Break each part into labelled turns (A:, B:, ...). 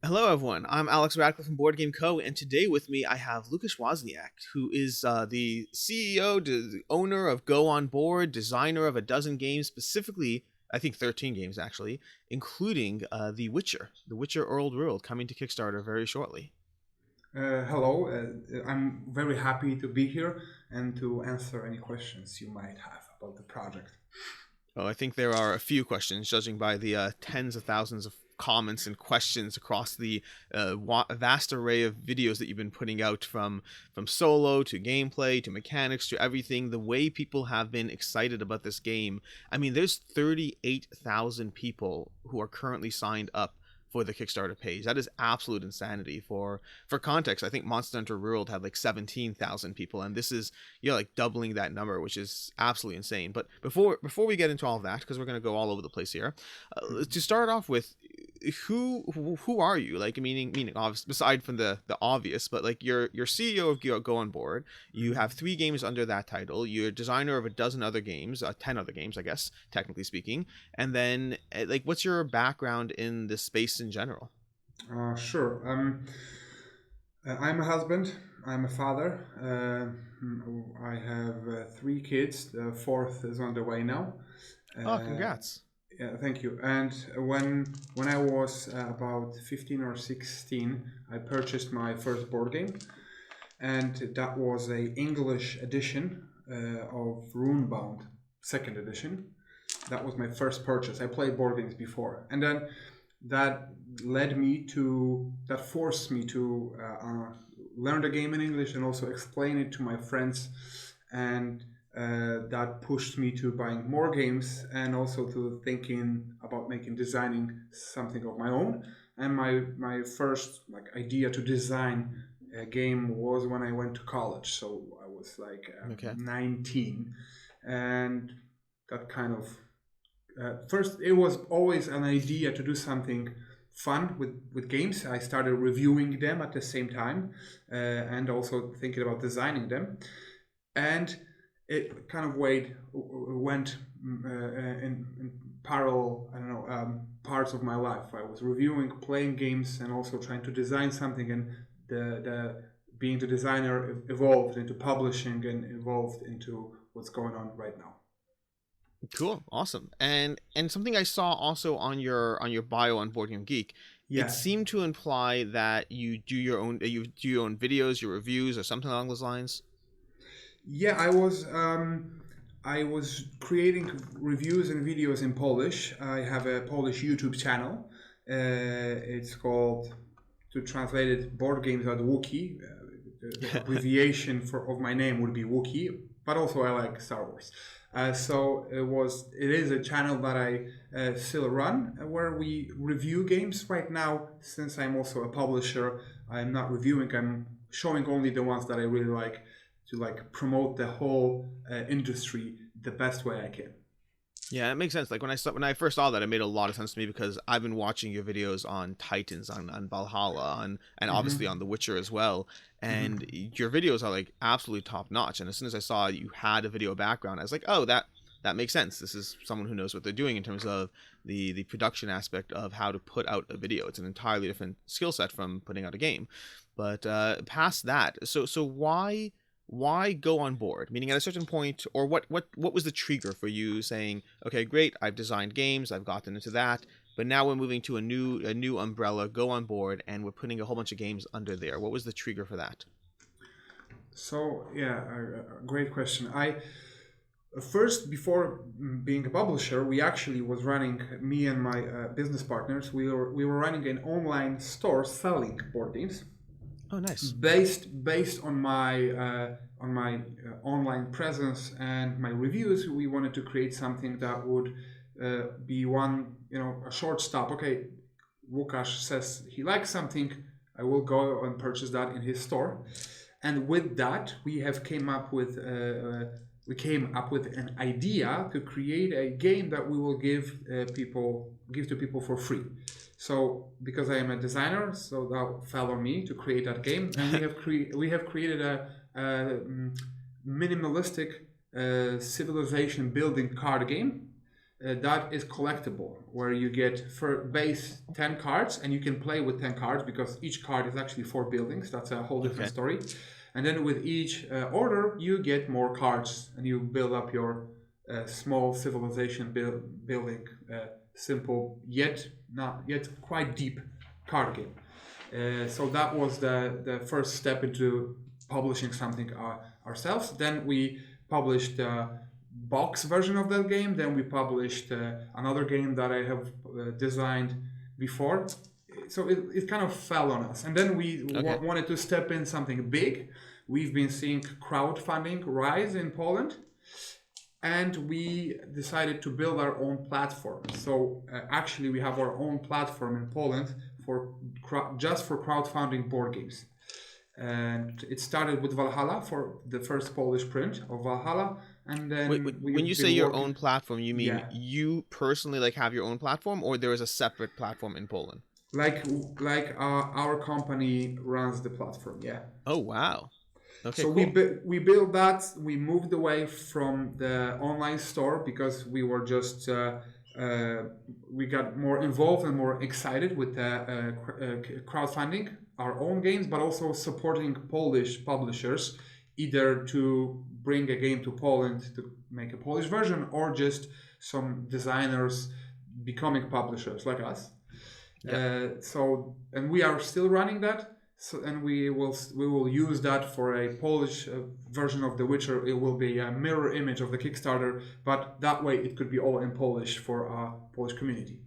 A: Hello, everyone. I'm Alex Radcliffe from Board Game Co. And today with me I have Łukasz Woźniak, who is the CEO, the owner of Go On Board, designer of a dozen games, specifically, I think 13 games actually, including The Witcher Old World, coming to Kickstarter very shortly.
B: Hello, I'm very happy to be here and to answer any questions you might have about the project.
A: Oh, I think there are a few questions, judging by the tens of thousands of comments and questions across the vast array of videos that you've been putting out, from solo to gameplay to mechanics to everything. The way people have been excited about this game. I mean, there's 38,000 people who are currently signed up for the Kickstarter page. That is absolute insanity. For context, I think Monster Hunter World had like 17,000 people, and this is, like doubling that number, which is absolutely insane. But before we get into all of that, because we're going to go all over the place here, to start off with, who are you? Like, meaning obvious, aside from the obvious, but like you're CEO of Go On Board. You have 3 games under that title. You're designer of a dozen other games, 10 other games, I guess, technically speaking. And then, like, what's your background in this space in general?
B: Sure. I'm a husband. I'm a father. I have 3 kids. The fourth is on the way now.
A: Oh,
B: Uh,
A: congrats.
B: yeah, thank you. And when I was about 15 or 16, I purchased my first board game, and that was a English edition of Runebound, second edition. That was my first purchase. I played board games before, and then that that forced me to learn the game in English and also explain it to my friends, and that pushed me to buying more games and also to thinking about designing something of my own. And my first idea to design a game was when I went to college, so I was like
A: Okay.
B: 19, and that kind of first, it was always an idea to do something fun with games. I started reviewing them at the same time, and also thinking about designing them. And it kind of went in parallel, I don't know, parts of my life. I was reviewing, playing games, and also trying to design something. And the being the designer evolved into publishing and evolved into what's going on right now.
A: Cool, awesome. And something I saw also on your bio on Board Game Geek, it
B: Yeah.
A: seemed to imply that you do your own videos, your reviews, or something along those lines.
B: Yeah, I was creating reviews and videos in Polish. I have a Polish YouTube channel. It's called, to translate it, Board Games at Wookie. The abbreviation of my name would be Wookie, but also I like Star Wars. So it is a channel that I still run, where we review games. Right now, since I'm also a publisher, I'm not reviewing. I'm showing only the ones that I really like, to promote the whole industry the best way I can.
A: Yeah, it makes sense. Like when I first saw that, it made a lot of sense to me because I've been watching your videos on Titans, on Valhalla, and obviously
B: Mm-hmm.
A: on The Witcher as well. And
B: Mm-hmm.
A: your videos are like absolutely top notch. And as soon as I saw you had a video background, I was like, oh, that makes sense. This is someone who knows what they're doing in terms of the production aspect of how to put out a video. It's an entirely different skill set from putting out a game. But past that, so why Go On Board? Meaning, at a certain point, or what was the trigger for you saying, okay, great, I've designed games, I've gotten into that, but now we're moving to a new umbrella, Go On Board, and we're putting a whole bunch of games under there. What was the trigger for that?
B: So yeah, a great question. I first, before being a publisher, we actually was running, me and my business partners. We were running an online store selling board games,
A: Oh, nice.
B: based on my online presence and my reviews. We wanted to create something that would be one, a short stop. Okay, Łukasz says he likes something, I will go and purchase that in his store. And with that, we came up with an idea to create a game that we will give to people for free. So because I am a designer, so that fell on me to create that game, and we have created a minimalistic civilization building card game. that is collectible, where you get for base 10 cards, and you can play with 10 cards because each card is actually 4 buildings. That's a whole different story. And then with each order, you get more cards, and you build up your small civilization building, simple yet quite deep card game. So that was the first step into publishing something ourselves. Then we published box version of that game. Then we published another game that I have designed before. So it kind of fell on us. And then we wanted to step in something big. We've been seeing crowdfunding rise in Poland. And we decided to build our own platform. So actually we have our own platform in Poland just for crowdfunding board games. And it started with Valhalla, for the first Polish print of Valhalla, and then
A: when you say your own platform, you mean you personally like have your own platform, or there is a separate platform in Poland?
B: Like our company runs the platform. Yeah.
A: Oh wow. Okay.
B: So
A: cool.
B: we built that. We moved away from the online store because we were just we got more involved and more excited with crowdfunding our own games, but also supporting Polish publishers, either to bring a game to Poland to make a Polish version, or just some designers becoming publishers like us. And we are still running that. So, and we will use that for a Polish version of The Witcher. It will be a mirror image of the Kickstarter, but that way it could be all in Polish for our Polish community.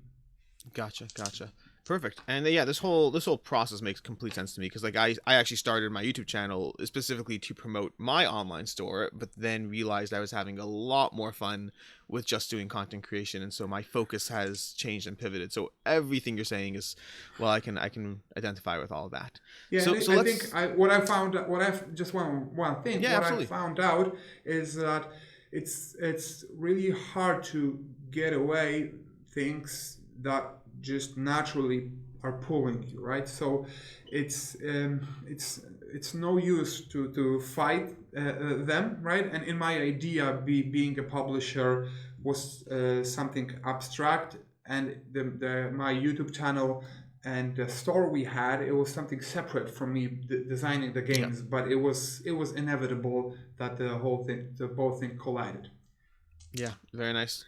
A: Gotcha. Perfect. And this whole process makes complete sense to me, because like I actually started my YouTube channel specifically to promote my online store, but then realized I was having a lot more fun with just doing content creation, and so my focus has changed and pivoted. So everything you're saying is, well, I can identify with all of that.
B: Yeah,
A: so
B: I think I found out is that it's really hard to get away things that just naturally are pulling you, right? So it's no use to fight them, right? And in my idea, being a publisher was something abstract, and my YouTube channel and the store we had, it was something separate from me designing the games. But it was inevitable that the both things collided.
A: Yeah, very nice.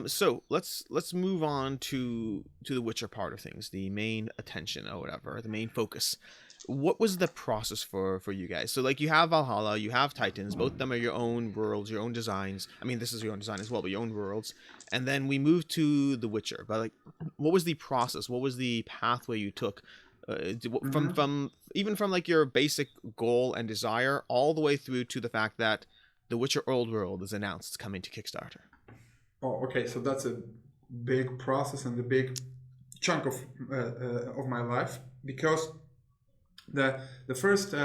A: So let's move on to the Witcher part of things, the main attention or whatever, the main focus. What was the process for you guys? So like you have Valhalla, you have Titans, both of them are your own worlds, your own designs. I mean, this is your own design as well, but your own worlds. And then we moved to The Witcher. But like, what was the process? What was the pathway you took from like your basic goal and desire all the way through to the fact that The Witcher Old World is announced it's coming to Kickstarter?
B: Oh, okay. So that's a big process and a big chunk of my life, because the first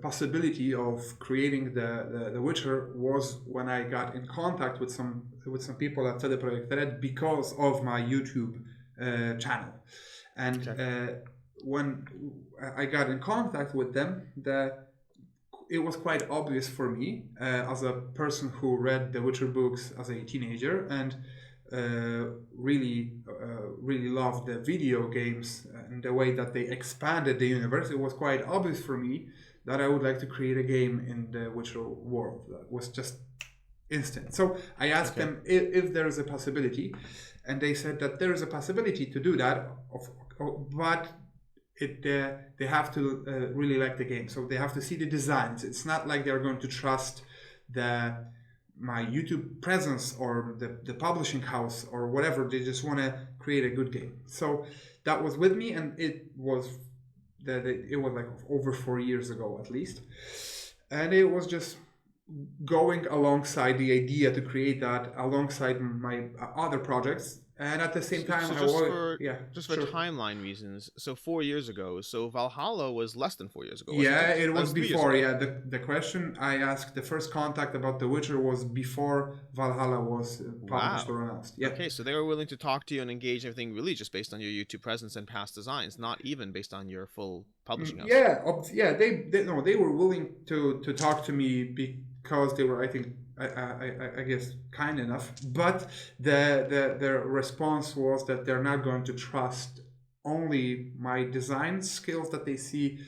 B: possibility of creating the Witcher was when I got in contact with some people at CD Projekt Red because of my YouTube channel, and when I got in contact with them, it was quite obvious for me as a person who read the Witcher books as a teenager and really loved the video games and the way that they expanded the universe. It was quite obvious for me that I would like to create a game in the Witcher world. That was just instant. So I asked them if there is a possibility, and they said that there is a possibility to do that, but they have to really like the game, so they have to see the designs. It's not like they're going to trust my YouTube presence or the publishing house or whatever. They just want to create a good game. So that was with me, and it was like over 4 years ago at least, and it was just going alongside the idea to create that alongside my other projects. And at the same time,
A: just for timeline reasons. So 4 years ago. So Valhalla was less than 4 years ago.
B: It was before. Yeah, the question I asked, the first contact about The Witcher was before Valhalla was published or announced. Yeah.
A: Okay, so they were willing to talk to you and engage everything really just based on your YouTube presence and past designs, not even based on your full publishing house.
B: They were willing to talk to me because they were, I think, I guess kind enough, but the response was that they're not going to trust only my design skills that they see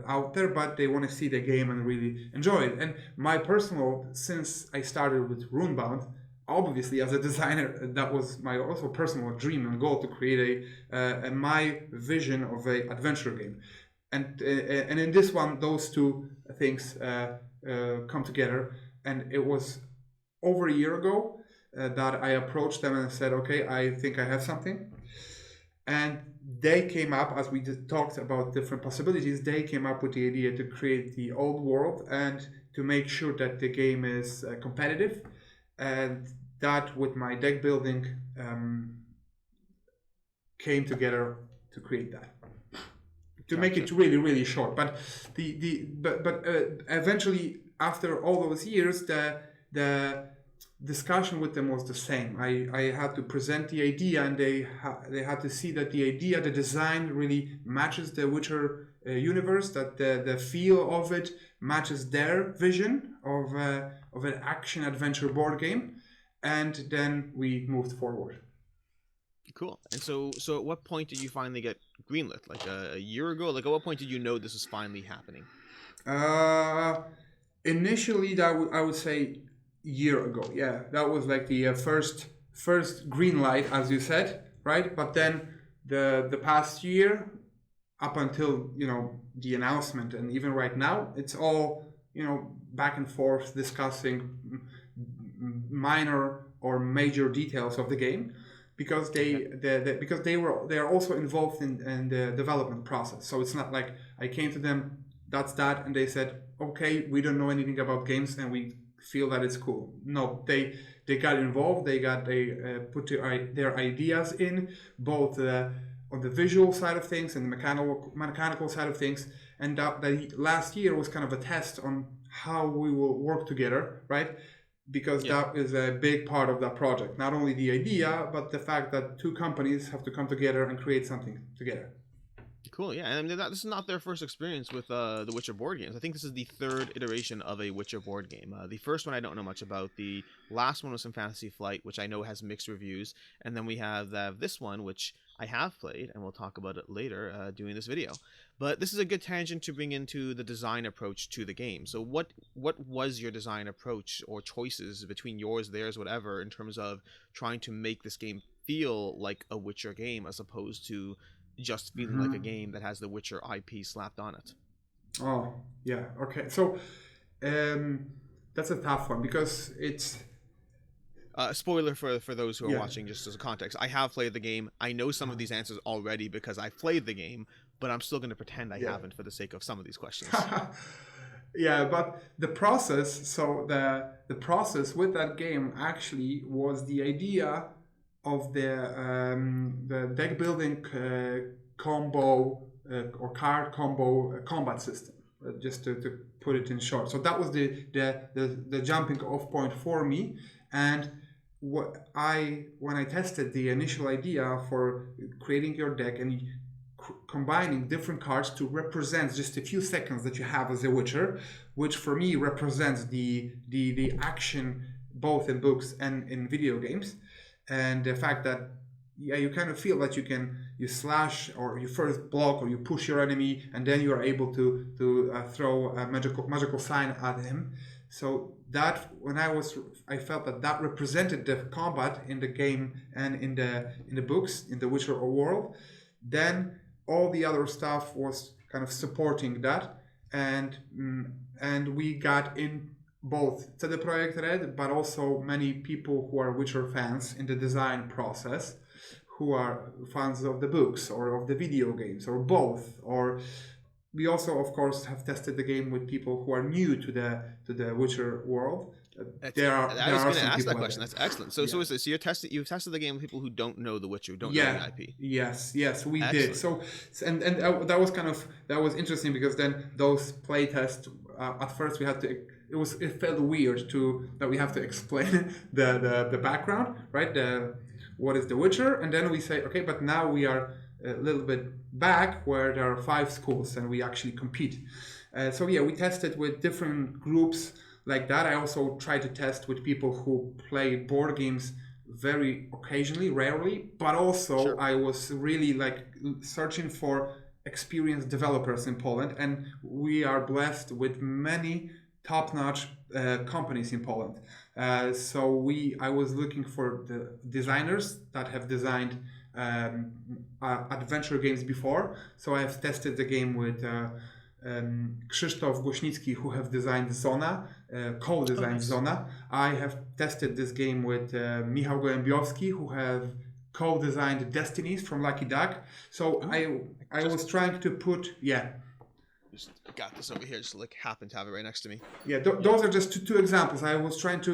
B: out there, but they want to see the game and really enjoy it. And my personal, since I started with Runebound, obviously as a designer, that was my also personal dream and goal to create my vision of a adventure game. And in this one, those two things come together. And it was over a year ago that I approached them and said, okay, I think I have something. And they came up, as we just talked about different possibilities, they came up with the idea to create the old world and to make sure that the game is competitive. And that, with my deck building, came together to create that. To make it really, really short, but eventually, after all those years, the discussion with them was the same. I had to present the idea, and they had to see that the idea, the design, really matches the Witcher universe. That the feel of it matches their vision of an action adventure board game, and then we moved forward.
A: Cool. And so at what point did you finally get greenlit? Like a year ago? Like, at what point did you know this was finally happening?
B: Initially, I would say year ago. Yeah, that was like the first green light, as you said, right? But then the past year, up until the announcement, and even right now, it's all back and forth discussing minor or major details of the game. Because they are also involved in the development process. So it's not like I came to them, that's that, and they said, okay, we don't know anything about games and we feel that it's cool. No, they got involved. They put their ideas in, both on the visual side of things and the mechanical side of things. And that last year was kind of a test on how we will work together, right? Because that is a big part of that project. Not only the idea, but the fact that two companies have to come together and create something together.
A: Cool, yeah. And this is not their first experience with the Witcher board games. I think this is the third iteration of a Witcher board game. The first one I don't know much about. The last one was some Fantasy Flight, which I know has mixed reviews. And then we have this one, which I have played, and we'll talk about it later doing this video. But this is a good tangent to bring into the design approach to the game. So what was your design approach or choices between yours, theirs, whatever, in terms of trying to make this game feel like a Witcher game as opposed to just feeling like a game that has the Witcher IP slapped on it?
B: Oh, yeah. Okay. So that's a tough one because it's...
A: Spoiler for those who are watching, just as a context. I have played the game. I know some of these answers already because I've played the game, but I'm still going to pretend I haven't for the sake of some of these questions.
B: Yeah, but the process, so the process with that game actually was the idea of the deck building combo or card combo combat system, just to put it in short. So that was the jumping off point for me. And when I tested the initial idea for creating your deck and combining different cards to represent just a few seconds that you have as a Witcher, which for me represents the action both in books and in video games, and the fact that you kind of feel that you slash or you first block or you push your enemy and then you are able to throw a magical sign at him. So that I felt that represented the combat in the game and in the books in the Witcher world. Then all the other stuff was kind of supporting that, and we got in both CD Projekt Red, but also many people who are Witcher fans in the design process, who are fans of the books or of the video games or both. Or we also, of course, have tested the game with people who are new to the Witcher world.
A: I was going to ask that question. That's excellent. So is this? So you've tested the game with people who don't know the Witcher, who don't know the IP.
B: Yes, we did. So and that was interesting because then those play tests at first we had to. It felt weird that we have to explain the background, right? What is the Witcher, and then we say, okay, but now we are a little bit back where there are 5 schools and we actually compete. So we tested with different groups like that. I also try to test with people who play board games very occasionally, rarely, but also
A: Sure.
B: I was really like searching for experienced developers in Poland, and we are blessed with many top-notch companies in Poland. I was looking for the designers that have designed adventure games before. So I have tested the game with Krzysztof Głośnicki, who have designed Zona, co-designed
A: nice.
B: Zona. I have tested this game with Michał Gołębiowski, who have co-designed Destinies from Lucky Duck. So I was trying to put
A: Just got this over here. Just like happen to have it right next to me.
B: Yeah, those are just two examples. I was trying to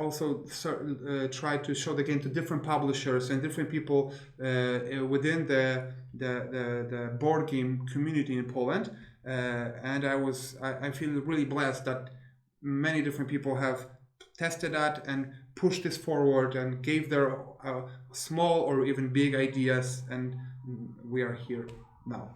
B: also try to show the game to different publishers and different people within the board game community in Poland. And I feel really blessed that many different people have tested that and pushed this forward and gave their small or even big ideas, and we are here now.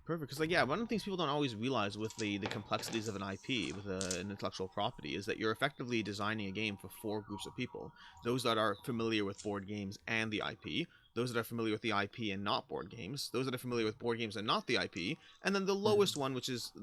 A: Perfect, because one of the things people don't always realize with the complexities of an IP, with an intellectual property, is that you're effectively designing a game for 4 groups of people: those that are familiar with board games and the IP, those that are familiar with the IP and not board games, those that are familiar with board games and not the IP, and then the lowest one, which is the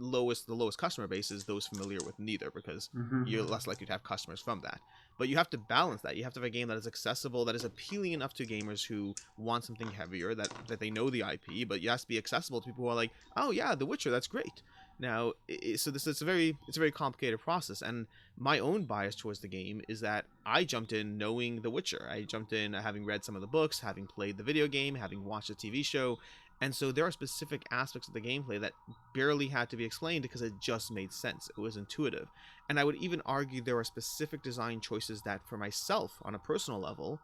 A: lowest customer base, is those familiar with neither, because you're less likely to have customers from that. But you have to balance that. You have to have a game that is accessible, that is appealing enough to gamers who want something heavier, that they know the IP, but it has to be accessible to people who are like, oh yeah, The Witcher, that's great. Now, so it's a very complicated process, and my own bias towards the game is that I jumped in knowing The Witcher. I jumped in having read some of the books, having played the video game, having watched the TV show, and so there are specific aspects of the gameplay that barely had to be explained because it just made sense. It was intuitive. And I would even argue there are specific design choices that, for myself, on a personal level,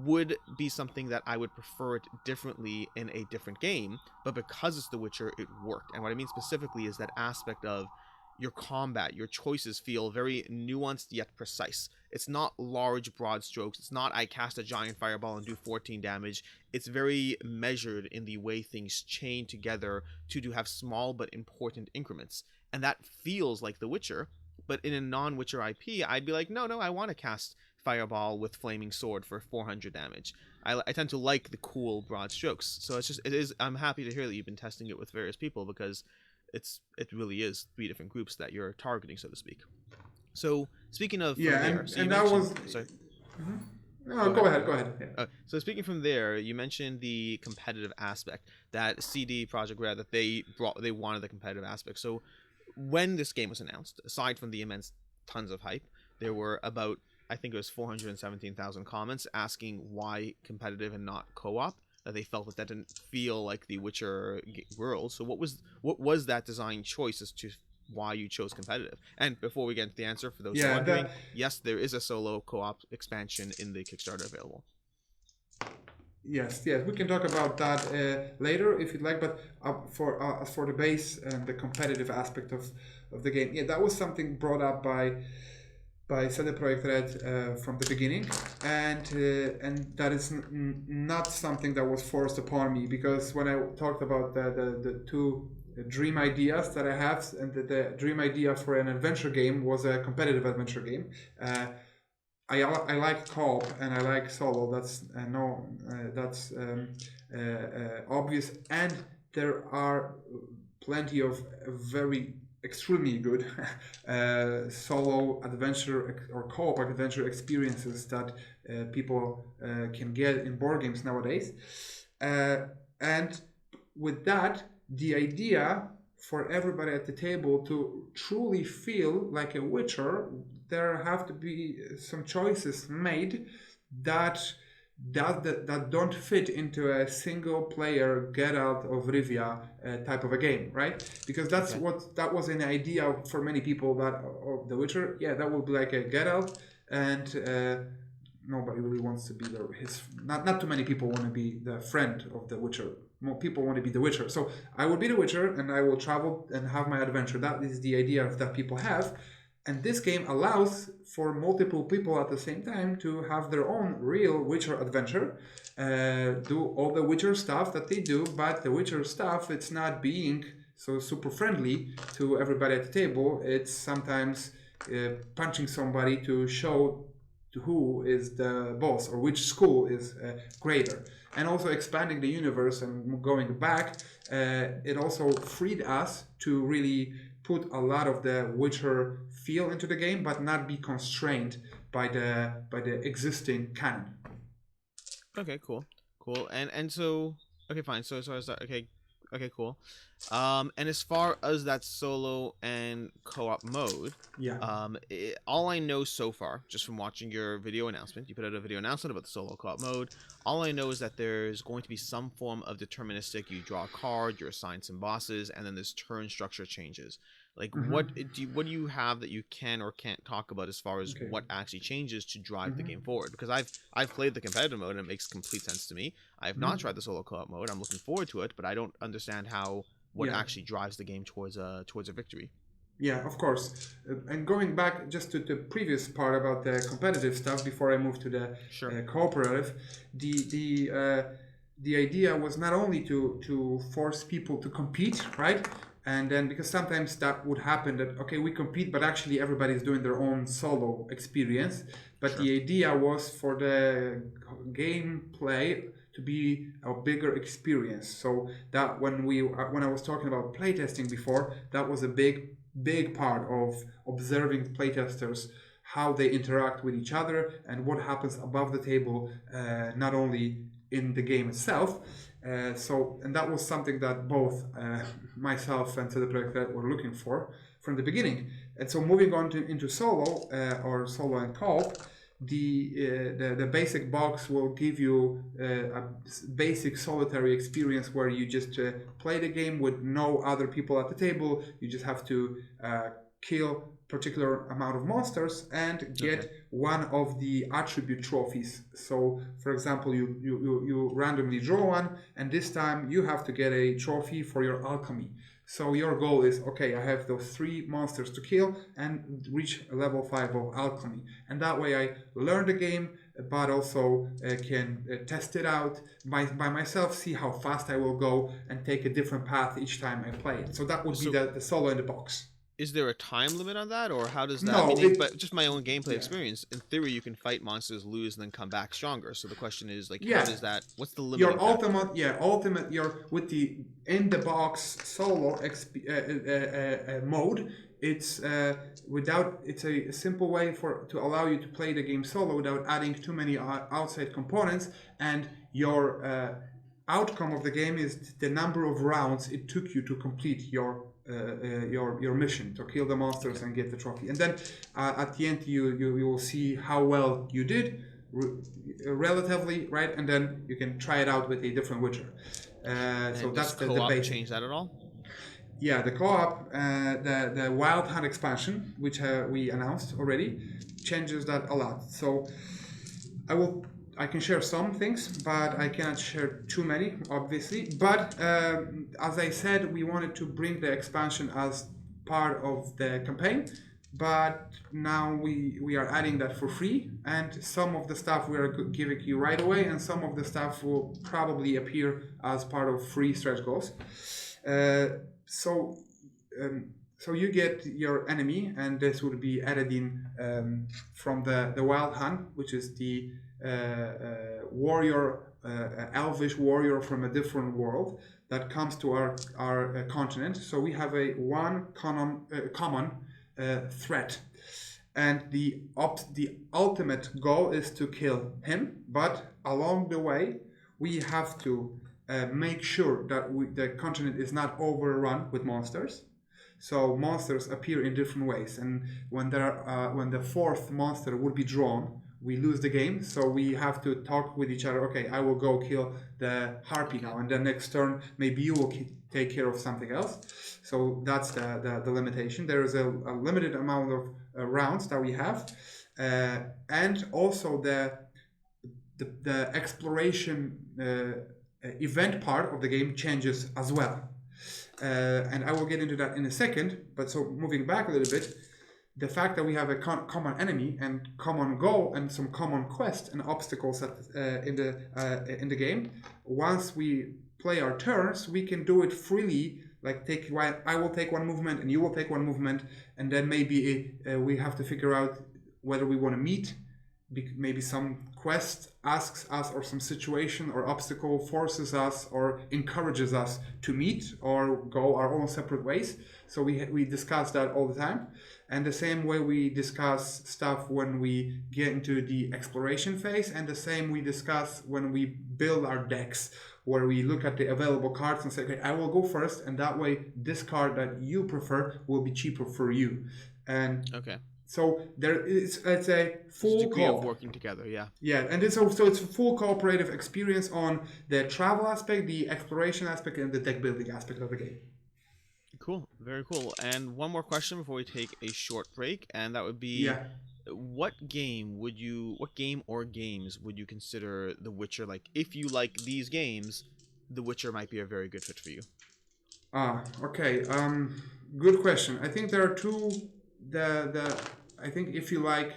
A: would be something that I would prefer it differently in a different game, but because it's The Witcher, it worked. And what I mean specifically is that aspect of your combat, your choices feel very nuanced yet precise. It's not large, broad strokes. It's not I cast a giant fireball and do 14 damage. It's very measured in the way things chain together to have small but important increments. And that feels like The Witcher, but in a non-Witcher IP, I'd be like, no, I want to cast fireball with flaming sword for 400 damage. I tend to like the cool broad strokes. So I'm happy to hear that you've been testing it with various people, because it really is 3 different groups that you're targeting, so to speak. So speaking of sorry.
B: No, go ahead. Yeah.
A: So speaking from there, you mentioned the competitive aspect, that CD Projekt Red, that they wanted the competitive aspect. So when this game was announced, aside from the immense tons of hype, there were about, I think it was 417,000 comments asking why competitive and not co-op, that they felt that didn't feel like the Witcher world. So what was that design choice as to why you chose competitive? And before we get into the answer, for those wondering, yes, there is a solo co-op expansion in the Kickstarter available.
B: Yes, we can talk about that later if you'd like. But for the base and the competitive aspect of the game, that was something brought up by CD Projekt Red from the beginning, and that is not something that was forced upon me, because when I talked about the 2 dream ideas that I have, and the dream idea for an adventure game was a competitive adventure game. I like co-op and I like solo. That's obvious, and there are plenty of very extremely good solo adventure or co-op adventure experiences that people can get in board games nowadays. And with that, the idea for everybody at the table to truly feel like a Witcher, there have to be some choices made that don't fit into a single player Geralt of Rivia type of a game, right? Because that was an idea for many people that of The Witcher. Yeah, that would be like a Geralt, and nobody really wants to be not too many people want to be the friend of The Witcher. More people want to be The Witcher. So I will be The Witcher and I will travel and have my adventure. That is the idea that people have. And this game allows for multiple people at the same time to have their own real Witcher adventure, do all the Witcher stuff that they do, but the Witcher stuff, it's not being so super friendly to everybody at the table. It's sometimes punching somebody to show to who is the boss or which school is greater. And also expanding the universe and going back, it also freed us to really put a lot of the Witcher feel into the game, but not be constrained by the existing canon.
A: Okay, cool. And so okay, fine. So as that, okay, cool. And as far as that solo and co-op mode,
B: Yeah.
A: all I know so far, just from watching your video announcement, you put out a video announcement about the solo co-op mode. All I know is that there's going to be some form of deterministic. You draw a card, you're assigned some bosses, and then this turn structure changes. Like, what do you have that you can or can't talk about as far as what actually changes to drive the game forward? Because I've played the competitive mode and it makes complete sense to me. I have not tried the solo co-op mode. I'm looking forward to it, but I don't understand what actually drives the game towards a victory.
B: Yeah, of course. And going back just to the previous part about the competitive stuff before I move to the cooperative, the idea was not only to force people to compete, right? And then because sometimes that would happen that, okay, we compete, but actually everybody's doing their own solo experience. But the idea was for the gameplay to be a bigger experience. So that when I was talking about playtesting before, that was a big part of observing playtesters, how they interact with each other and what happens above the table, not only in the game itself. And that was something that both myself and CD Projekt were looking for from the beginning. And so moving on into solo or solo and co-op, the basic box will give you a basic solitary experience where you just play the game with no other people at the table. You just have to kill particular amount of monsters and get one of the attribute trophies. So for example, you randomly draw one, and this time you have to get a trophy for your alchemy. So your goal is, okay, I have those 3 monsters to kill and reach a level 5 of alchemy. And that way I learn the game, but also can test it out by myself, see how fast I will go, and take a different path each time I play it. So that would be the solo in the box.
A: Is there a time limit on that, or how does that?
B: No,
A: but just my own gameplay experience. In theory, you can fight monsters, lose, and then come back stronger. So the question is, like, how does that? What's the limit?
B: Your ultimate. Your with the in the box solo mode. It's it's a simple way to allow you to play the game solo without adding too many outside components, and your outcome of the game is the number of rounds it took you to complete your mission, to kill the monsters and get the trophy. And then at the end you will see how well you did relatively, right? And then you can try it out with a different Witcher. So that's the base.
A: Change that at all?
B: Yeah, the co-op, the Wild Hunt expansion, which we announced already, changes that a lot. So I can share some things, but I cannot share too many, obviously. But as I said, we wanted to bring the expansion as part of the campaign. But now we are adding that for free, and some of the stuff we are giving you right away, and some of the stuff will probably appear as part of free stretch goals. So you get your enemy, and this would be added in from the Wild Hunt, which is the warrior, elvish warrior from a different world that comes to our continent. So we have one common threat, and the ultimate goal is to kill him. But along the way, we have to make sure that the continent is not overrun with monsters. So monsters appear in different ways, and when the 4th monster would be drawn, we lose the game. So we have to talk with each other. Okay, I will go kill the harpy now, and the next turn maybe you will take care of something else. So that's the limitation. There is a limited amount of rounds that we have, and also the exploration event part of the game changes as well. And I will get into that in a second. But so moving back a little bit, the fact that we have a common enemy and common goal and some common quests and obstacles in the game, once we play our turns, we can do it freely like I will take one movement and you will take one movement, and then maybe we have to figure out whether we want to meet. Maybe some quest asks us, or some situation or obstacle forces us or encourages us to meet or go our own separate ways. So we discuss that all the time. And the same way we discuss stuff when we get into the exploration phase, and the same we discuss when we build our decks, where we look at the available cards and say, okay, I will go first, and that way this card that you prefer will be cheaper for you. And
A: Okay.
B: so it's a full
A: degree of working together, yeah.
B: Yeah, and it's also it's a full cooperative experience on the travel aspect, the exploration aspect, and the deck building aspect of the game.
A: Cool, very cool. And one more question before we take a short break, and that would be, what game or games would you consider The Witcher, like, if you like these games, The Witcher might be a very good fit for you?
B: Okay. Good question. I think there are two. I think if you like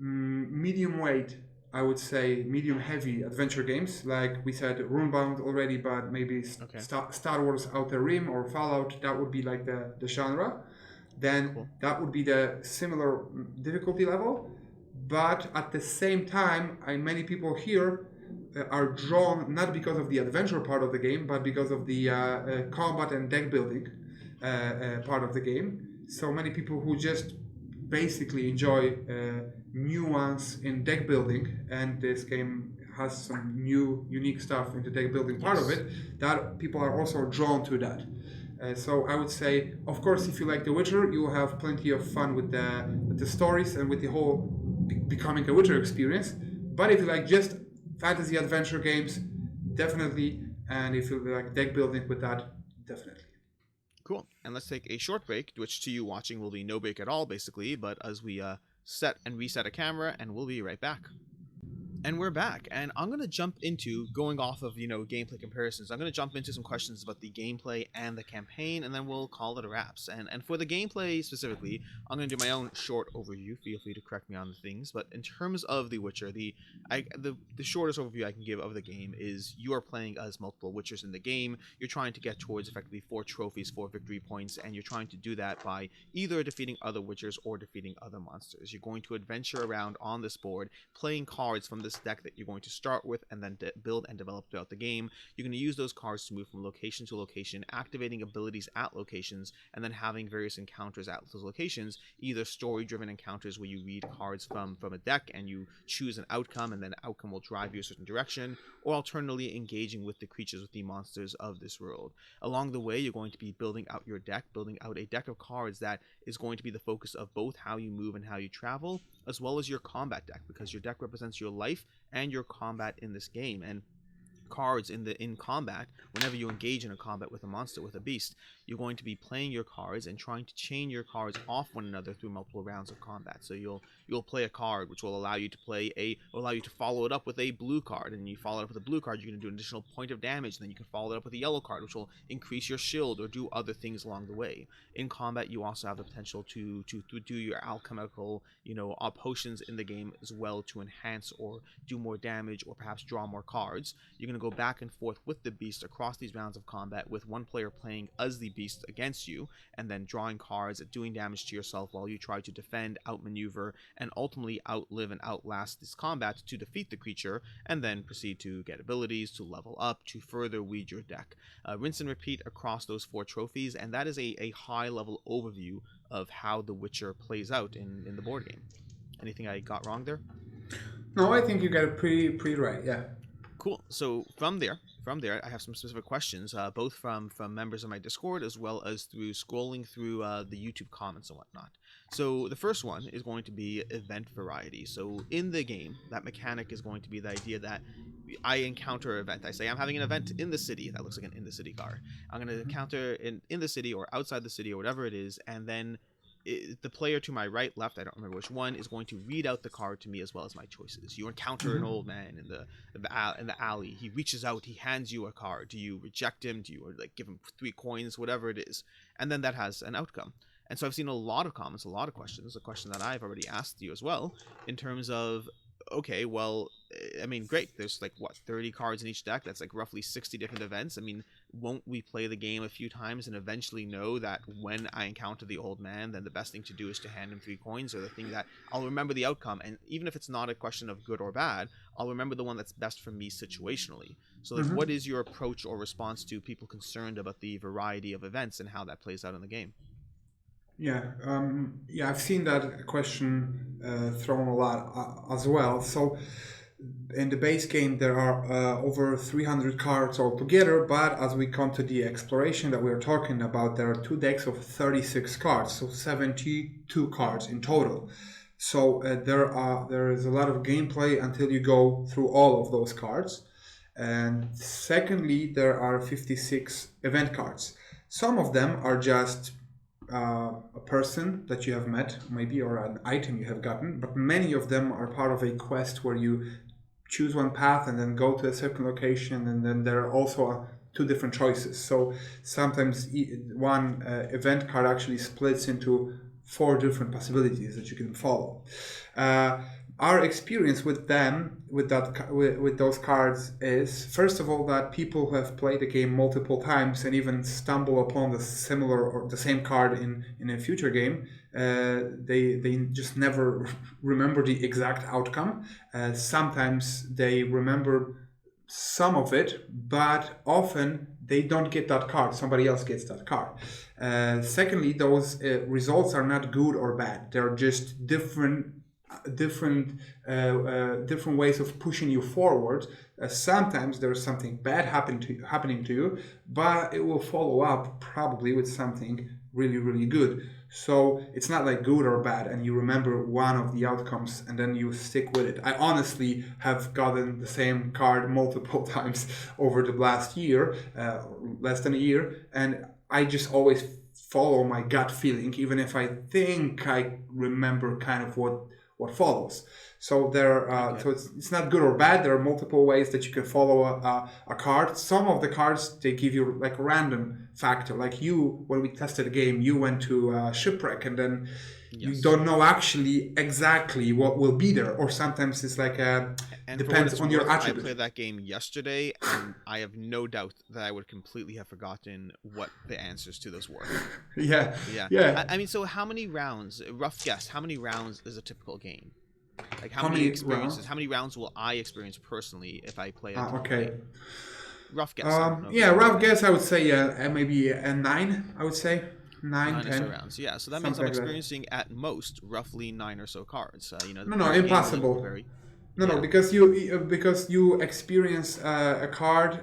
B: medium weight, I would say medium heavy adventure games, like we said, Runebound already, but maybe Star Wars Outer Rim or Fallout. That would be like the genre. Then that would be the similar difficulty level. But at the same time, many people here are drawn not because of the adventure part of the game, but because of the combat and deck building part of the game. So many people who just basically enjoy nuance in deck building, and this game has some new unique stuff in the deck building part of it, that people are also drawn to that. So I would say, of course, if you like The Witcher, you will have plenty of fun with the stories and with the whole becoming a Witcher experience. But if you like just fantasy adventure games, definitely. And if you like deck building with that, definitely.
A: Cool. And let's take a short break, which to you watching will be no break at all, basically, but as we set and reset a camera, and we'll be right back. And we're back, and I'm going to jump into, going off of, gameplay comparisons, I'm going to jump into some questions about the gameplay and the campaign, and then we'll call it a wraps. And for the gameplay specifically, I'm going to do my own short overview. Feel free to correct me on the things, but in terms of The Witcher, the shortest overview I can give of the game is you are playing as multiple Witchers in the game. You're trying to get towards effectively 4 trophies, 4 victory points, and you're trying to do that by either defeating other Witchers or defeating other monsters. You're going to adventure around on this board, playing cards from this deck that you're going to start with and then build and develop throughout the game. You're going to use those cards to move from location to location, activating abilities at locations, and then having various encounters at those locations, either story-driven encounters where you read cards from a deck and you choose an outcome, and then the outcome will drive you a certain direction, or alternatively engaging with the creatures, with the monsters of this world. Along the way, you're going to be building out your deck, building out a deck of cards that is going to be the focus of both how you move and how you travel, as well as your combat deck, because your deck represents your life and your combat in this game. And cards in combat, whenever you engage in a combat with a monster, with a beast, you're going to be playing your cards and trying to chain your cards off one another through multiple rounds of combat. So you'll play a card which will allow you to follow it up with a blue card, and you follow it up with a blue card, you're going to do an additional point of damage, and then you can follow it up with a yellow card which will increase your shield or do other things along the way. In combat, you also have the potential to do your alchemical potions in the game as well, to enhance or do more damage or perhaps draw more cards. You're going to go back and forth with the beast across these rounds of combat, with one player playing as the beast against you, and then drawing cards, doing damage to yourself while you try to defend, outmaneuver, and ultimately outlive and outlast this combat to defeat the creature, and then proceed to get abilities, to level up, to further weed your deck. Rinse and repeat across those 4 trophies, and that is a high-level overview of how The Witcher plays out in the board game. Anything I got wrong there?
B: No, I think you got it pretty right, yeah.
A: Cool. So from there, I have some specific questions, both from members of my Discord as well as through scrolling through the YouTube comments and whatnot. So the first one is going to be event variety. So in the game, that mechanic is going to be the idea that I encounter an event. I say I'm having an event in the city. That looks like an in the city card. I'm going to encounter in the city or outside the city or whatever it is, and then the player to my right, left, I don't remember which one, is going to read out the card to me as well as my choices. You encounter an old man in the alley. He reaches out. He hands you a card. Do you reject him? Do you give him 3 coins? Whatever it is, and then that has an outcome. And so I've seen a lot of comments, a lot of questions. A question that I've already asked you as well, in terms of, okay, well, I mean, great. There's 30 cards in each deck. That's roughly 60 different events. I mean, won't we play the game a few times and eventually know that when I encounter the old man, then the best thing to do is to hand him 3 coins, or the thing that I'll remember the outcome, and even if it's not a question of good or bad, I'll remember the one that's best for me situationally. So like, what is your approach or response to people concerned about the variety of events and how that plays out in the game?
B: Yeah, I've seen that question thrown a lot as well. So in the base game, there are over 300 cards altogether, but as we come to the exploration that we're talking about, there are 2 decks of 36 cards, so 72 cards in total. So there is a lot of gameplay until you go through all of those cards. And secondly, there are 56 event cards. Some of them are just a person that you have met, maybe, or an item you have gotten, but many of them are part of a quest where you choose one path and then go to a certain location, and then there are also 2 different choices. So sometimes one event card actually splits into 4 different possibilities that you can follow. Our experience with them, with those cards, is first of all that people who have played the game multiple times and even stumble upon the similar or the same card in a future game, they just never remember the exact outcome. Sometimes they remember some of it, but often they don't get that card. Somebody else gets that card. Secondly, those results are not good or bad. They're just different ways of pushing you forward. Sometimes there's something bad happening to you, but it will follow up probably with something really, really good. So it's not like good or bad, and you remember one of the outcomes and then you stick with it. I honestly have gotten the same card multiple times over the last year, less than a year, and I just always follow my gut feeling, even if I think I remember kind of what follows. So so it's not good or bad. There are multiple ways that you can follow a card. Some of the cards, they give you like a random factor. Like when we tested a game, you went to a shipwreck, and then you don't know actually exactly what will be there. Or sometimes it's like depends on your attribute.
A: I played that game yesterday, and I have no doubt that I would completely have forgotten what the answers to those were.
B: Yeah.
A: I mean, so how many rounds? Rough guess. How many rounds is a typical game? Like how many experiences?
B: Rounds?
A: How many rounds will I experience personally if I play it?
B: Okay.
A: Rough guess.
B: Rough guess. I would say maybe a 9. I would say 9, 10
A: or so rounds. Yeah, so that means I'm experiencing at most roughly 9 or so cards.
B: No, impossible. No, because you experience a card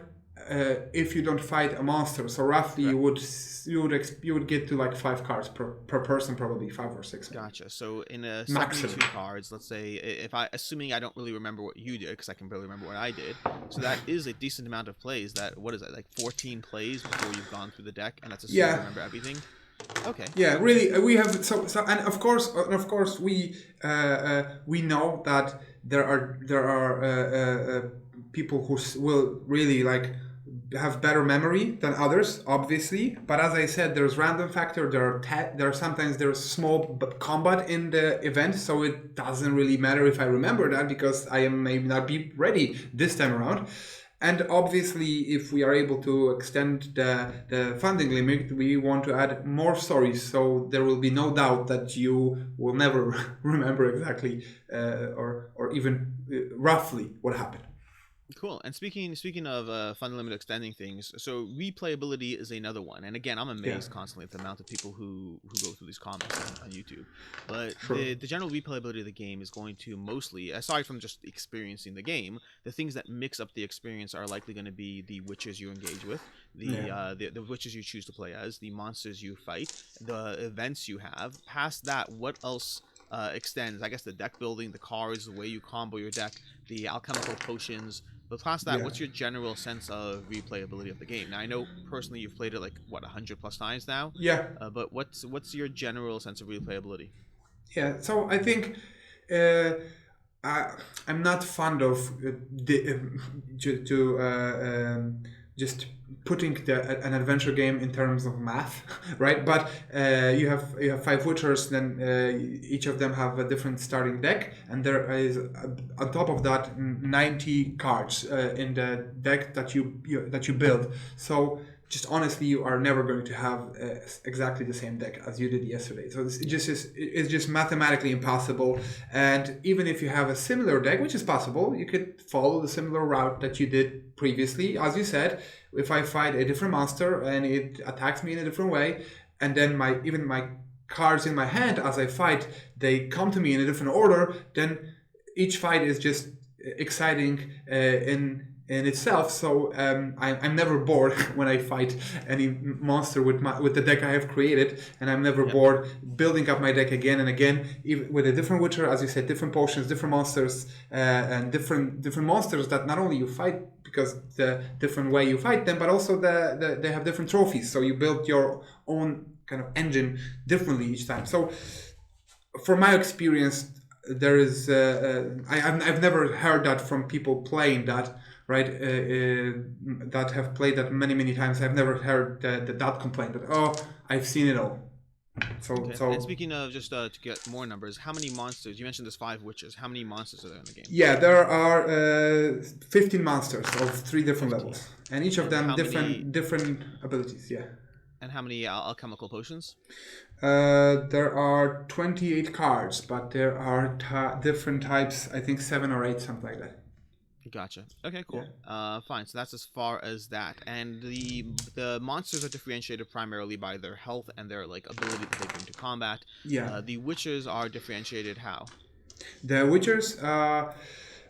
B: if you don't fight a monster. So roughly you would get to like 5 cards per person, probably 5 or 6.
A: Gotcha. So in a 72 cards, let's say, assuming I don't really remember what you did, because I can barely remember what I did, so that is a decent amount of plays. What is that, like 14 plays before you've gone through the deck, and that's assuming you remember everything. Okay.
B: Yeah, really, we have so and of course we know that there are people who will really like have better memory than others, obviously. But as I said, there's random factor. There's small combat in the event, so it doesn't really matter if I remember that, because I may not be ready this time around. And obviously, if we are able to extend the funding limit, we want to add more stories, so there will be no doubt that you will never remember exactly or even roughly what happened.
A: Cool. And speaking of funding limit extending things, so replayability is another one. And again, I'm amazed constantly at the amount of people who go through these comments on YouTube. But the general replayability of the game is going to mostly, aside from just experiencing the game, the things that mix up the experience are likely going to be the witches you engage with, the witches you choose to play as, the monsters you fight, the events you have. Past that, what else extends? I guess the deck building, the cards, the way you combo your deck, the alchemical potions. But past that, what's your general sense of replayability of the game? Now, I know personally you've played it like 100 plus times now.
B: Yeah.
A: But what's your general sense of replayability?
B: Yeah. So I think I'm not fond of just putting an adventure game in terms of math, right? But you have 5 witchers, then each of them have a different starting deck, and there is on top of that 90 cards in the deck that you build. So just honestly, you are never going to have exactly the same deck as you did yesterday. So it's just mathematically impossible. And even if you have a similar deck, which is possible, you could follow the similar route that you did previously. As you said, if I fight a different monster and it attacks me in a different way, and then even my cards in my hand as I fight, they come to me in a different order, then each fight is just exciting in itself. So I'm never bored when I fight any monster with the deck I have created, and I'm never bored building up my deck again and again, even with a different Witcher, as you said, different potions, different monsters, and different monsters that not only you fight because the different way you fight them, but also they have different trophies. So you build your own kind of engine differently each time. So from my experience, there is I've never heard that from people playing that, right, that have played that many times. I've never heard that complaint that, oh, I've seen it all. So
A: and speaking of, just to get more numbers, how many monsters, you mentioned there's 5 witches, how many monsters are there in the game?
B: Yeah, there are 15 monsters of 3 different levels, and each of them different abilities. Yeah.
A: And how many alchemical potions?
B: There are 28 cards, but there are different types. I think 7 or 8, something like that.
A: Gotcha. Okay, cool. Yeah. Fine. So that's as far as that. And the monsters are differentiated primarily by their health and their ability that they bring to combat.
B: Yeah.
A: The witches are differentiated how?
B: The witchers,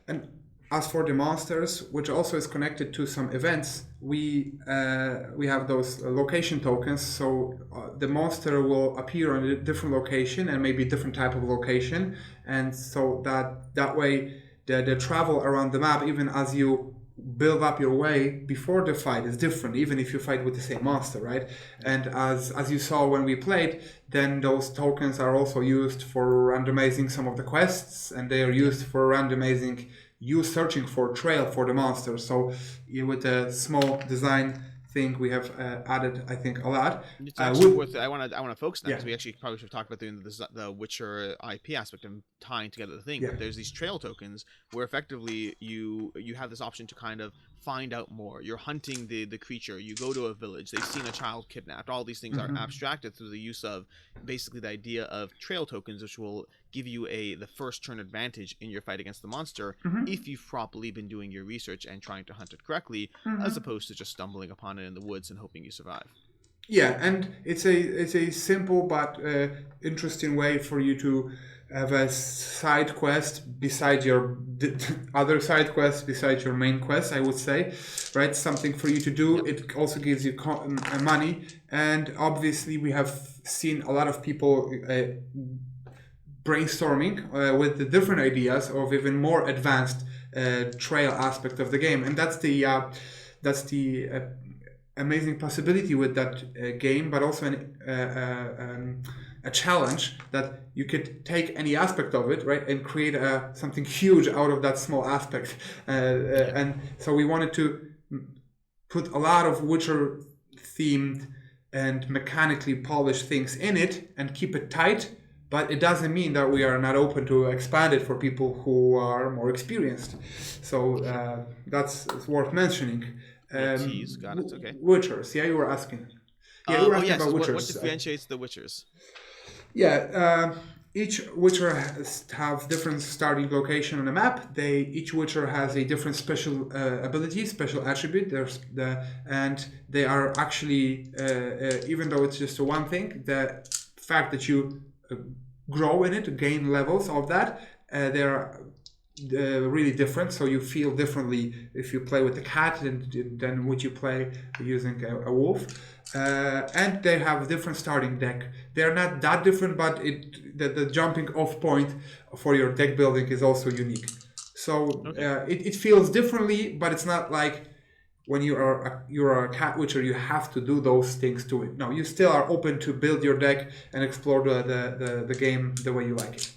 B: and as for the monsters, which also is connected to some events, we have those location tokens. So the monster will appear on a different location and maybe different type of location, and so that way the travel around the map, even as you build up your way before the fight, is different, even if you fight with the same monster, right? And as you saw when we played, then those tokens are also used for randomizing some of the quests, and they are used for randomizing you searching for trail for the monster. So with a small design thing, we have added, I think, a lot.
A: It's actually worth it. I want to focus on that, because we actually probably should talk about the Witcher IP aspect and tying together the thing. But there's these trail tokens where effectively you have this option to kind of find out more. You're hunting the creature. You go to a village. They've seen a child kidnapped. All these things are abstracted through the use of basically the idea of trail tokens, which will give you the first turn advantage in your fight against the monster if you've properly been doing your research and trying to hunt it correctly, as opposed to just stumbling upon it in the woods and hoping you survive.
B: Yeah, and it's a simple but interesting way for you to have a side quest beside your other side quests, beside your main quest, I would say, right? Something for you to do. It also gives you money, and obviously we have seen a lot of people brainstorming with the different ideas of even more advanced trail aspect of the game, and that's the amazing possibility with that game, but also a challenge that you could take any aspect of it, right, and create something huge out of that small aspect. And so we wanted to put a lot of Witcher themed and mechanically polished things in it and keep it tight, but it doesn't mean that we are not open to expand it for people who are more experienced. So that's worth mentioning.
A: Got it. Okay.
B: Witchers, you were asking. You were asking about Witchers.
A: What differentiates the Witchers?
B: Yeah, each Witcher have different starting location on the map. Each Witcher has a different special ability, special attribute. And they are actually, even though it's just one thing, the fact that you grow in it, gain levels of that, they are really different. So you feel differently if you play with a cat than would you play using a wolf. And they have a different starting deck. They're not that different, but the jumping off point for your deck building is also unique. So it feels differently, but it's not like when you're a cat witcher, you have to do those things to it. No, you still are open to build your deck and explore the game the way you like it.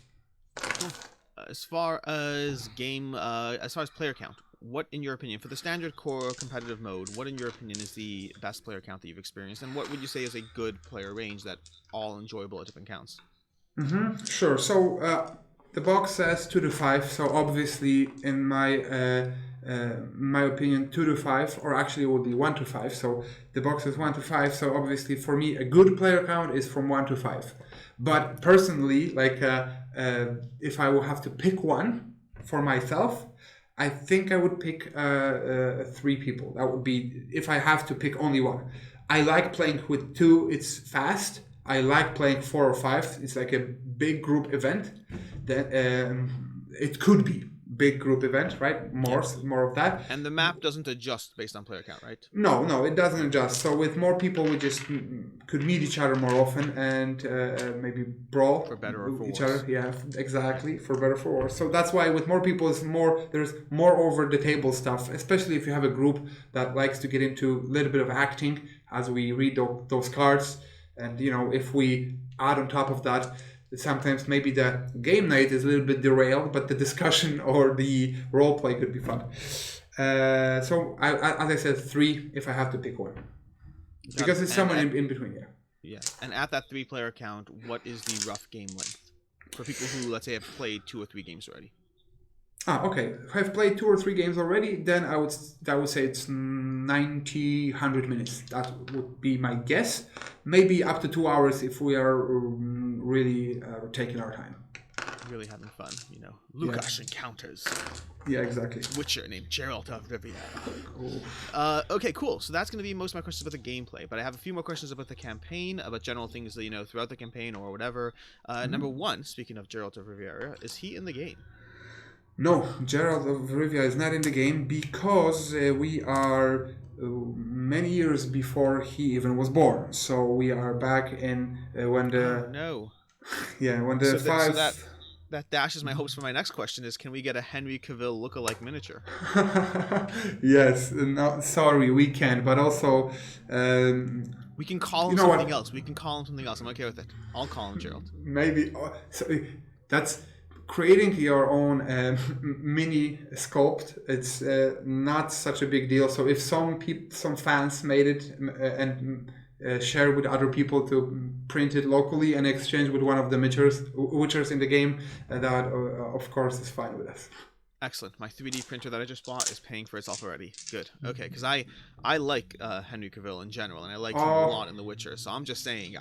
A: As far as player count, what, in your opinion, for the standard core competitive mode, what, in your opinion, is the best player count that you've experienced? And what would you say is a good player range that all enjoyable at different counts?
B: Sure. So the box says 2 to 5. So obviously in my in my opinion, 2 to 5, or actually it would be 1 to 5. So the box is 1 to 5. So obviously for me, a good player count is from 1 to 5. But personally, like if I will have to pick one for myself, I think I would pick 3 people. That would be if I have to pick only one. I like playing with 2. It's fast. I like playing 4 or 5. It's like a big group event. That it could be big group event, right? More of that.
A: And the map doesn't adjust based on player count, right?
B: No, it doesn't adjust. So with more people, we just could meet each other more often and maybe brawl
A: for better or for
B: each
A: worse.
B: other. Yeah, exactly, for better or for worse. So that's why with more people, there's more over the table stuff. Especially if you have a group that likes to get into a little bit of acting as we read those cards, and if we add on top of that. Sometimes maybe the game night is a little bit derailed, but the discussion or the role play could be fun. So as I said, 3 if I have to pick one, because it's somewhere in between.
A: Yeah. And at that 3-player count, what is the rough game length for people who, let's say, have played 2 or 3 games already?
B: Okay. If I've played 2 or 3 games already, then I would say it's 90, 100 minutes. That would be my guess. Maybe up to 2 hours if we are really taking our time.
A: Really having fun, Łukasz encounters.
B: Yeah, exactly.
A: Witcher named Geralt of Rivia. Okay, cool. So that's going to be most of my questions about the gameplay, but I have a few more questions about the campaign, about general things that, throughout the campaign or whatever. Number 1, speaking of Geralt of Rivia, is he in the game?
B: No, Geralt of Rivia is not in the game because we are many years before he even was born. So we are back in when the...
A: Oh, no.
B: Yeah, when the
A: So that dashes my hopes for my next question is, can we get a Henry Cavill lookalike miniature?
B: Yes, no, sorry, we can, but also...
A: we can call him something else. We can call him something else. I'm okay with it. I'll call him Geralt.
B: Maybe... So that's... Creating your own mini sculpt, it's not such a big deal. So if some fans made it and share with other people to print it locally and exchange with one of the witchers in the game, that of course is fine with us.
A: Excellent. My 3D printer that I just bought is paying for itself already. Good. Okay, because I like Henry Cavill in general, and I like him a lot in The Witcher. So I'm just saying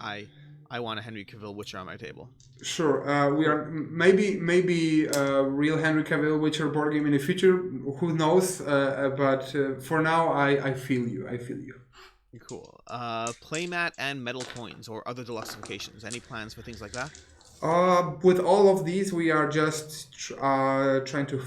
A: I want a Henry Cavill Witcher on my table.
B: Sure. We are maybe real Henry Cavill Witcher board game in the future. Who knows? But for now, I feel you.
A: Cool. Playmat and metal coins or other deluxifications. Any plans for things like that?
B: With all of these, we are just trying to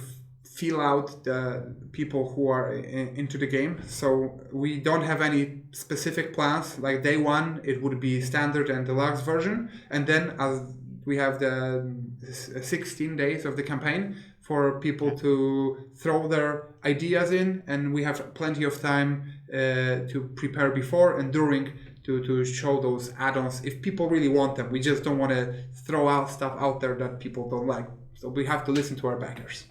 B: feel out the people who are into the game. So we don't have any specific plans. Like day 1, it would be standard and deluxe version. And then as we have the 16 days of the campaign for people to throw their ideas in. And we have plenty of time to prepare before and during to show those add-ons if people really want them. We just don't want to throw out stuff out there that people don't like. So we have to listen to our backers.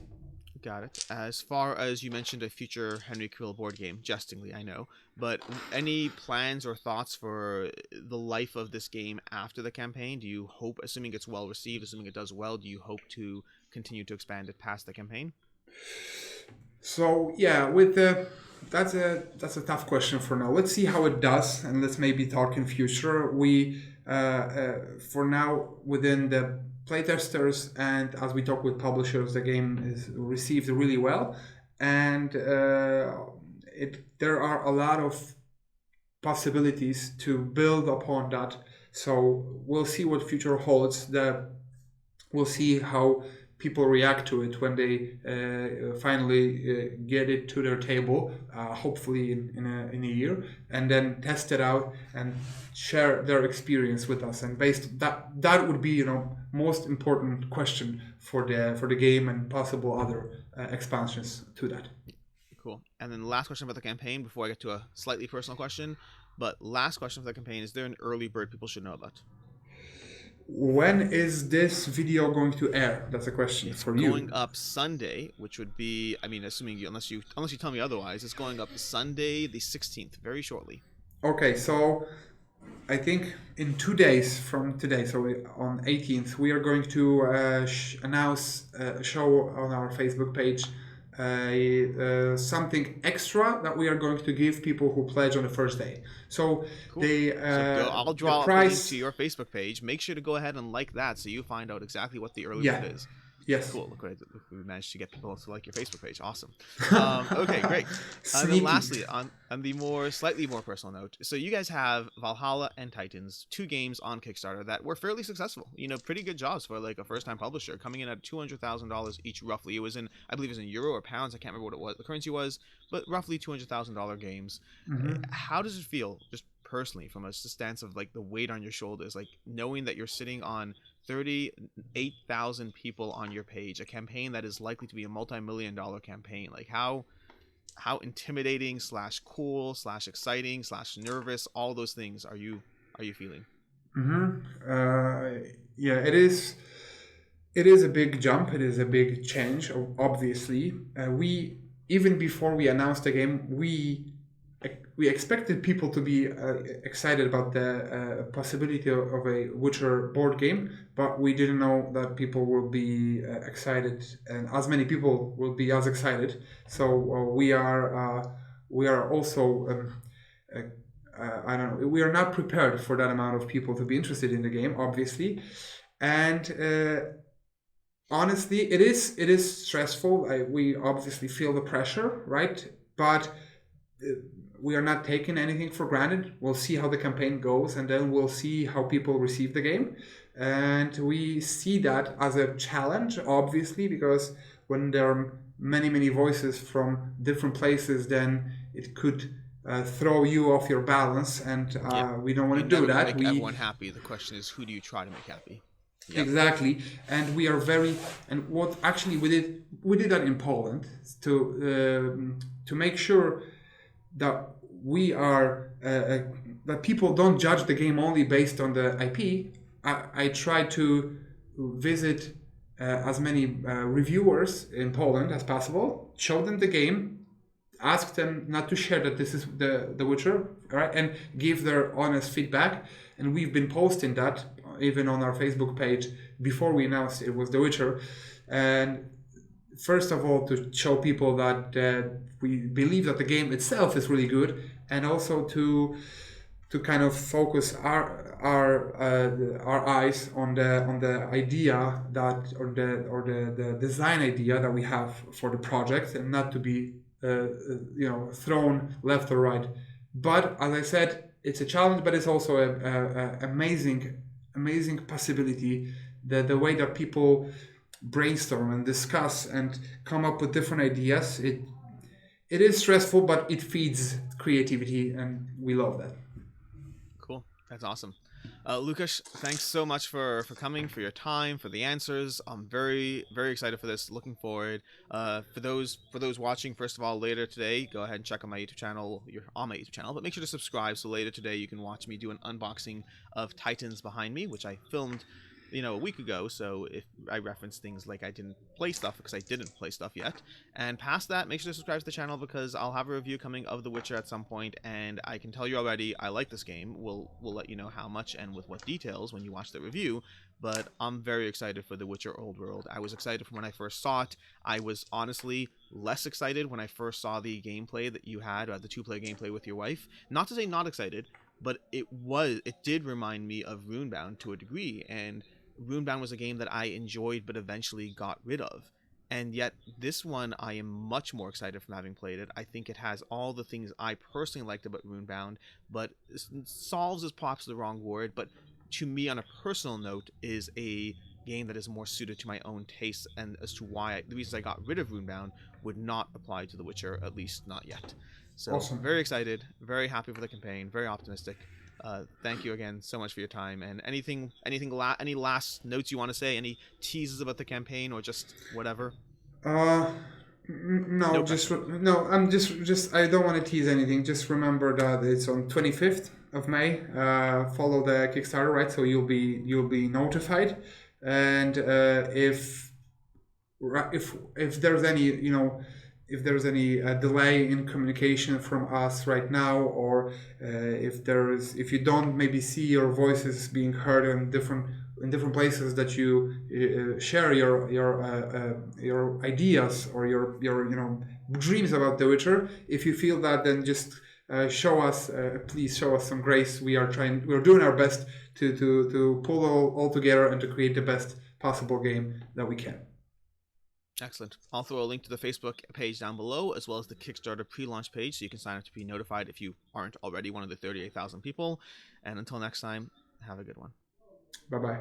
A: Got it. As far as you mentioned a future Henry Cavill board game, jestingly, I know, but any plans or thoughts for the life of this game after the campaign? Do you hope, assuming it's well received, assuming it does well, do you hope to continue to expand it past the campaign?
B: So yeah, that's a tough question for now. Let's see how it does, and let's maybe talk in future. We for now within the playtesters and as we talk with publishers, the game is received really well, and there are a lot of possibilities to build upon that. So we'll see what future holds. We'll see how people react to it when they finally get it to their table, hopefully in a year, and then test it out and share their experience with us. And based that would be most important question for the game and possible other expansions to that.
A: Cool. And then the last question about the campaign before I get to a slightly personal question. But last question for the campaign: is there an early bird people should know about?
B: When is this video going to air? That's a question for you.
A: It's going up Sunday, which would be, assuming unless you tell me otherwise, it's going up Sunday the 16th, very shortly.
B: Okay, so I think in 2 days from today, so on 18th, we are going to announce a show on our Facebook page something extra that we are going to give people who pledge on the first day. So
A: Cool.
B: they
A: I'll draw
B: the
A: up a link
B: price
A: to your Facebook page. Make sure to go ahead and like that so you find out exactly what the early
B: yeah
A: bird is.
B: yes
A: Cool. Look, we managed to get people to like your Facebook page. Awesome. Okay, great. And then
B: Sneaky.
A: lastly, on the slightly more personal note, so you guys have Valhalla and Titans, 2 games on Kickstarter that were fairly successful. You know, pretty good jobs for like a first-time publisher, coming in at $200,000 each, roughly. It was in, I believe, it was in euro or pounds. I can't remember what it was, the currency was, but roughly $200,000 games. How does it feel, just personally, from a stance of like the weight on your shoulders, like knowing that you're sitting on 38,000 people on your page, a campaign that is likely to be a multi-million-dollar campaign? Like how intimidating / cool / exciting / nervous, all those things are you feeling?
B: Yeah, it is a big jump. It is a big change, obviously. We, even before we announced the game, we expected people to be excited about the possibility of a Witcher board game, but we didn't know that people will be excited, and as many people will be as excited. So we are also I don't know. We are not prepared for that amount of people to be interested in the game, obviously, and honestly, it is stressful. We obviously feel the pressure, right? But we are not taking anything for granted. We'll see how the campaign goes, and then we'll see how people receive the game. And we see that as a challenge, obviously, because when there are many voices from different places, then it could throw you off your balance, and we don't want to do that.
A: Make everyone happy. The question is, who do you try to make happy?
B: Yep. Exactly, and we are and what actually we did that in Poland to make sure that we are that people don't judge the game only based on the IP. I try to visit as many reviewers in Poland as possible, show them the game, ask them not to share that this is the Witcher, right, and give their honest feedback. And we've been posting that even on our Facebook page before we announced it was The Witcher. And first of all, to show people that we believe that the game itself is really good, and also to kind of focus our eyes on the idea that or the design idea that we have for the project, and not to be thrown left or right. But as I said, it's a challenge, but it's also a amazing possibility. The way that people brainstorm and discuss and come up with different ideas, it is stressful, but it feeds creativity, and we love that.
A: Cool. That's awesome. Łukasz, thanks so much for coming, for your time, for the answers. I'm very excited for this. Looking forward. For those watching, first of all, later today, go ahead and check out my YouTube channel. You're on my YouTube channel, but make sure to subscribe so later today you can watch me do an unboxing of Titans behind me, which I filmed a week ago. So if I reference things like I didn't play stuff, because I didn't play stuff yet, and past that, make sure to subscribe to the channel, because I'll have a review coming of The Witcher at some point, and I can tell you already, I like this game. We'll let you know how much and with what details when you watch the review, but I'm very excited for The Witcher Old World. I was excited from when I first saw it. I was honestly less excited when I first saw the gameplay that you had, the 2-player gameplay with your wife. Not to say not excited, but it did remind me of Runebound to a degree, and Runebound was a game that I enjoyed but eventually got rid of. And yet this one I am much more excited from having played it. I think it has all the things I personally liked about Runebound, but solves is perhaps the wrong word, but to me on a personal note is a game that is more suited to my own tastes, and as to why the reasons I got rid of Runebound would not apply to The Witcher, at least not yet. So awesome. Very excited, very happy for the campaign, very optimistic. Thank you again so much for your time. And any last notes you want to say? Any teases about the campaign, or just whatever?
B: No, I'm just I don't want to tease anything. Just remember that it's on 25th of May. Follow the Kickstarter, right? So you'll be notified. And if there's any if there's any delay in communication from us right now, or if you don't maybe see your voices being heard on different in different places that you share your ideas or your dreams about The Witcher. If you feel that, then just show us, please show us some grace. We're doing our best to pull all together and to create the best possible game that we can.
A: Excellent. I'll throw a link to the Facebook page down below, as well as the Kickstarter pre-launch page, so you can sign up to be notified if you aren't already one of the 38,000 people. And until next time, have a good one.
B: Bye-bye.